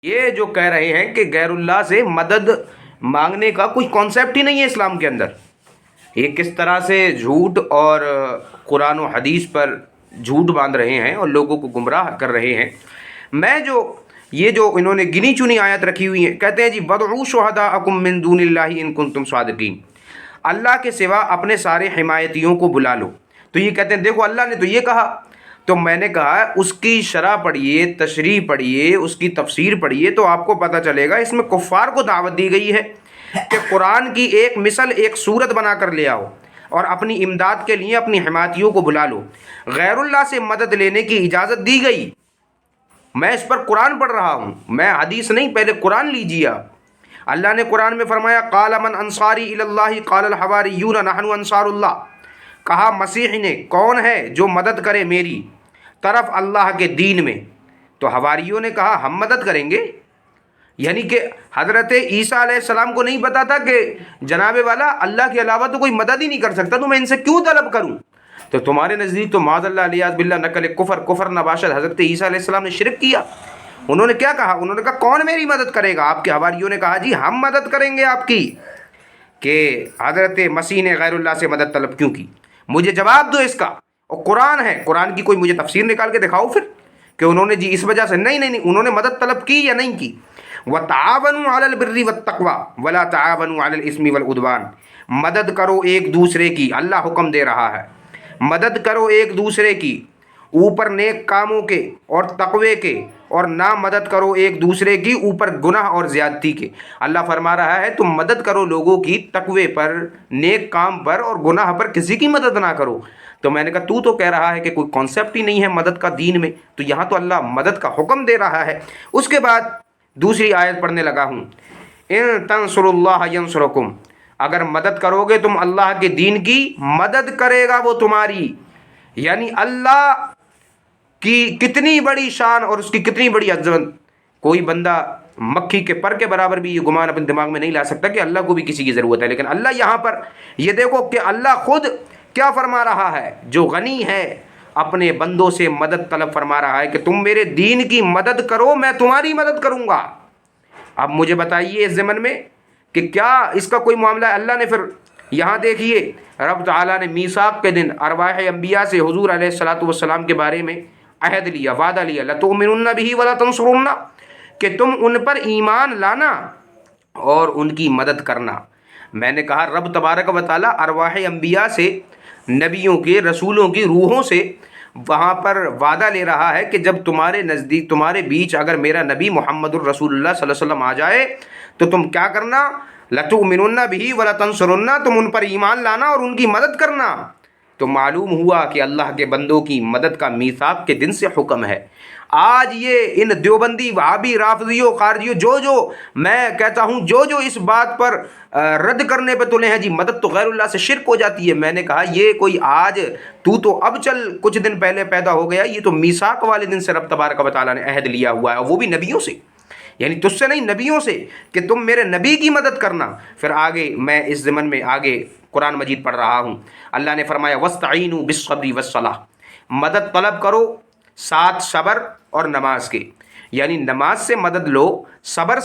یہ جو کہہ رہے ہیں کہ غیر اللہ سے مدد مانگنے کا کوئی کانسیپٹ ہی نہیں ہے اسلام کے اندر، یہ کس طرح سے جھوٹ اور قرآن و حدیث پر جھوٹ باندھ رہے ہیں اور لوگوں کو گمراہ کر رہے ہیں۔ یہ جو انہوں نے گنی چنی آیت رکھی ہوئی ہیں، کہتے ہیں جی وَادْعُوا شُهَدَاءَكُم مِّن دُونِ اللَّهِ إِن كُنتُمْ صَادِقِينَ، اللہ کے سوا اپنے سارے حمایتیوں کو بلا لو۔ تو یہ کہتے ہیں دیکھو اللہ نے تو یہ کہا، تو میں نے کہا اس کی شرح پڑھیے، تشریح پڑھیے، اس کی تفسیر پڑھیے تو آپ کو پتہ چلے گا اس میں کفار کو دعوت دی گئی ہے کہ قرآن کی ایک مثل، ایک صورت بنا کر لے آؤ اور اپنی امداد کے لیے اپنی حمایتیوں کو بلا لو۔ غیر اللہ سے مدد لینے کی اجازت دی گئی۔ میں اس پر قرآن پڑھ رہا ہوں، میں حدیث نہیں، پہلے قرآن لیجیے آپ۔ اللہ نے قرآن میں فرمایا قال من انصاری الی اللہ قال الحواریون نحن انصار اللہ، کہا مسیح نے کون ہے جو مدد کرے میری طرف اللہ کے دین میں، تو حواریوں نے کہا ہم مدد کریں گے۔ یعنی کہ حضرت عیسیٰ علیہ السلام کو نہیں پتا تھا کہ جناب والا اللہ کے علاوہ تو کوئی مدد ہی نہیں کر سکتا، تو میں ان سے کیوں طلب کروں؟ تو تمہارے نزدیک تو معاذ اللہ علیہ باللہ نقل کفر نباشد حضرت عیسیٰ علیہ السلام نے شرک کیا۔ انہوں نے کیا کہا؟ انہوں نے کہا کون میری مدد کرے گا؟ آپ کے حواریوں نے کہا جی ہم مدد کریں گے آپ کی۔ کہ حضرت مسیح نے غیر اللہ سے مدد طلب کیوں کی؟ مجھے جواب دو اس کا۔ اور قرآن ہے، قرآن کی کوئی مجھے تفسیر نکال کے دکھاؤ پھر کہ انہوں نے جی اس وجہ سے نہیں انہوں نے مدد طلب کی یا نہیں کی۔ وَتَعَاوَنُوا عَلَى الْبِرِّ وَالتَّقْوَى وَلَا تَعَاوَنُوا عَلَى الْإِثْمِ وَالْعُدْوَانِ، مدد کرو ایک دوسرے کی، اللہ حکم دے رہا ہے مدد کرو ایک دوسرے کی اوپر نیک کاموں کے اور تقوی کے، اور نہ مدد کرو ایک دوسرے کی اوپر گناہ اور زیادتی کے۔ اللہ فرما رہا ہے تم مدد کرو لوگوں کی تقوی پر، نیک کام پر، اور گناہ پر کسی کی مدد نہ کرو۔ تو میں نے کہا تو کہہ رہا ہے کہ کوئی کانسیپٹ ہی نہیں ہے مدد کا دین میں، تو یہاں تو اللہ مدد کا حکم دے رہا ہے۔ اس کے بعد دوسری آیت پڑھنے لگا ہوں، ان تنصروا اللہ ینصرکم، اگر مدد کرو گے تم اللہ کے دین کی، مدد کرے گا وہ تمہاری۔ یعنی اللہ کی کتنی بڑی شان اور اس کی کتنی بڑی عظمت، کوئی بندہ مکھی کے پر کے برابر بھی یہ گمان اپنے دماغ میں نہیں لا سکتا کہ اللہ کو بھی کسی کی ضرورت ہے۔ لیکن اللہ یہاں پر یہ دیکھو کہ اللہ خود کیا فرما رہا ہے، جو غنی ہے اپنے بندوں سے مدد طلب فرما رہا ہے کہ تم میرے دین کی مدد کرو، میں تمہاری مدد کروں گا۔ اب مجھے بتائیے اس ضمن میں کہ کیا اس کا کوئی معاملہ ہے؟ اللہ نے پھر یہاں دیکھیے رب تعالیٰ نے میثاق کے دن ارواح انبیاء سے حضور علیہ الصلاۃ والسلام کے بارے میں عہد لیا، وعدہ لیا، لَتُؤْمِنُنَّ بِهِ وَلَا تَنصُرُنَّ، کہ تم ان پر ایمان لانا اور ان کی مدد کرنا۔ میں نے کہا رب تبارک و تعالیٰ ارواح انبیاء سے، نبیوں کے، رسولوں کی روحوں سے وہاں پر وعدہ لے رہا ہے کہ جب تمہارے نزدیک، تمہارے بیچ اگر میرا نبی محمد الرسول اللہ صلی اللہ علیہ وسلم آ جائے تو تم کیا کرنا؟ لَتُؤْمِنُنَّ بِهِ وَلَا تَنصُرُنَّ، تم ان پر ایمان لانا اور ان کی مدد کرنا۔ تو معلوم ہوا کہ اللہ کے بندوں کی مدد کا میثاق کے دن سے حکم ہے۔ آج یہ ان دیوبندی، وہابی، رافضیوں، خارجیوں، جو میں کہتا ہوں جو اس بات پر رد کرنے پہ تلے ہیں جی مدد تو غیر اللہ سے شرک ہو جاتی ہے، میں نے کہا یہ کوئی آج تو اب چل کچھ دن پہلے پیدا ہو گیا، یہ تو میثاق والے دن سے رب تبارک و تعالیٰ نے عہد لیا ہوا ہے، اور وہ بھی نبیوں سے، یعنی تجھ سے نہیں، نبیوں سے، کہ تم میرے نبی کی مدد کرنا۔ پھر آگے میں اس ضمن میں آگے قرآن مجید پڑھ رہا ہوں، اللہ نے فرمایا وَاسْتَعِینُوا بِالصَّبْرِ وَالصَّلَاةِ، مدد طلب کرو ساتھ صبر اور نماز کے، یعنی نماز سے مدد لو، صبر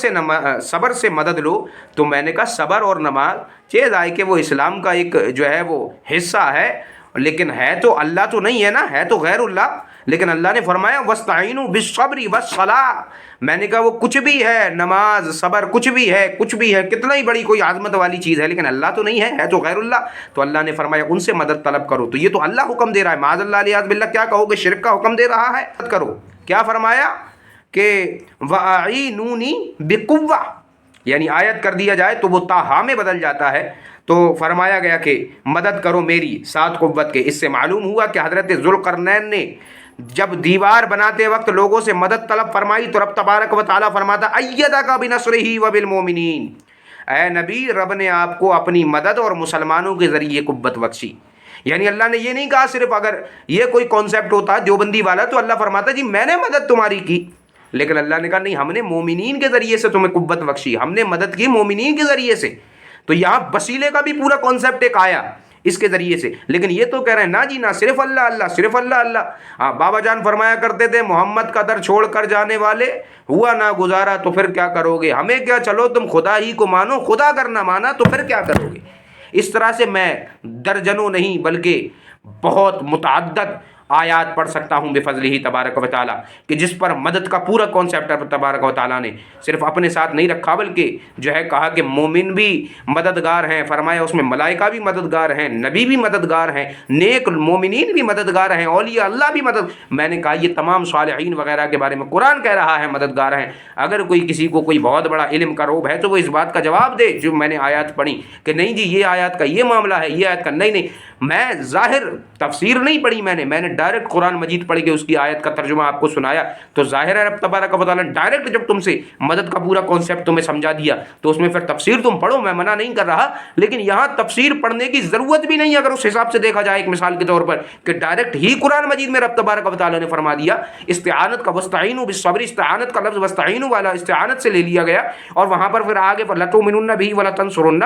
سے مدد لو۔ تو میں نے کہا صبر اور نماز چیز آئے کہ وہ اسلام کا ایک جو ہے وہ حصہ ہے، لیکن ہے تو اللہ تو نہیں ہے نا، ہے تو غیر اللہ۔ لیکن اللہ نے فرمایا وَاسْتَعِینُوا بِالصَّبْرِ وَالصَّلَاةِ، میں نے کہا وہ کچھ بھی ہے، نماز، صبر، کچھ بھی ہے، کتنا ہی بڑی کوئی عظمت والی چیز ہے، لیکن اللہ تو نہیں ہے تو غیر اللہ۔ تو اللہ نے فرمایا ان سے مدد طلب کرو۔ تو یہ تو اللہ حکم دے رہا ہے، معاذ اللہ علیہ باللہ کیا کہو گے، شرک کا حکم دے رہا ہے، مدد کرو۔ کیا فرمایا کہ وَأَعِینُونِی بِقُوَّةٍ، یعنی آیت کر دیا جائے تو وہ تاہا میں بدل جاتا ہے، تو فرمایا گیا کہ مدد کرو میری ساتھ قوت کے۔ اس سے معلوم ہوا کہ حضرت ذوالقرنین نے جب دیوار بناتے وقت لوگوں سے مدد طلب فرمائی تو رب تبارک و تعالیٰ فرماتا ایدک بنصرہ وبالمؤمنین، اے نبی رب نے آپ کو اپنی مدد اور مسلمانوں کے ذریعے قوت بخشی۔ یعنی اللہ نے یہ نہیں کہا صرف، اگر یہ کوئی کانسیپٹ ہوتا دیوبندی والا تو اللہ فرماتا جی میں نے مدد تمہاری کی، لیکن اللہ نے کہا نہیں، ہم نے مومنین کے ذریعے سے تمہیں قوت بخشی، ہم نے مدد کی مومنین کے ذریعے سے۔ تو یہاں وسیلے کا بھی پورا کانسیپٹ ایک آیا، اس کے ذریعے سے. لیکن یہ تو کہہ رہے ہیں نا جی نا، صرف اللہ اللہ، صرف اللہ اللہ. ہاں بابا جان فرمایا کرتے تھے محمد کا در چھوڑ کر جانے والے ہوا نہ گزارا تو پھر کیا کرو گے، ہمیں کیا، چلو تم خدا ہی کو مانو، خدا اگر نہ مانا تو پھر کیا کرو گے. اس طرح سے میں درجنوں نہیں بلکہ بہت متعدد آیات پڑھ سکتا ہوں بفضلہ تبارک و تعالیٰ کہ جس پر مدد کا پورا کانسیپٹ تبارک و تعالیٰ نے صرف اپنے ساتھ نہیں رکھا بلکہ جو ہے کہا کہ مومن بھی مددگار ہیں، فرمایا اس میں ملائکہ بھی مددگار ہیں، نبی بھی مددگار ہیں، نیک مومنین بھی مددگار ہیں، اولیاء اللہ بھی مدد. میں نے کہا یہ تمام صالحین وغیرہ کے بارے میں قرآن کہہ رہا ہے مددگار ہیں. اگر کوئی کسی کو کوئی بہت بڑا علم کا روب ہے تو وہ اس بات کا جواب دے جو میں نے آیات پڑھی کہ نہیں جی یہ آیات کا یہ معاملہ ہے، یہ آیت کا نہیں. میں ظاہر تفسیر نہیں پڑھی، میں نے ڈائریکٹ قرآن مجید پڑھ کے اس کی آیت کا ترجمہ آپ کو سنایا. تو ظاہر ہے رب تبارک و تعالیٰ نے ڈائریکٹ جب تم سے مدد کا پورا کانسیپٹ تمہیں سمجھا دیا تو اس میں پھر تفسیر تم پڑھو، میں منع نہیں کر رہا. لیکن یہاں تفسیر پڑھنے کی ضرورت بھی نہیں اگر اس حساب سے دیکھا جائے ایک مثال کے طور پر کہ ڈائریکٹ ہی قرآن مجید میں رب تبارک و تعالیٰ نے فرما دیا. استعانت کا وستعینوا بالصبر، استعانت کا لفظ وستعینوا والا استعانت سے لے لیا گیا اور وہاں پر پھر آگے پر لتؤمنن بہ ولتنصرنہ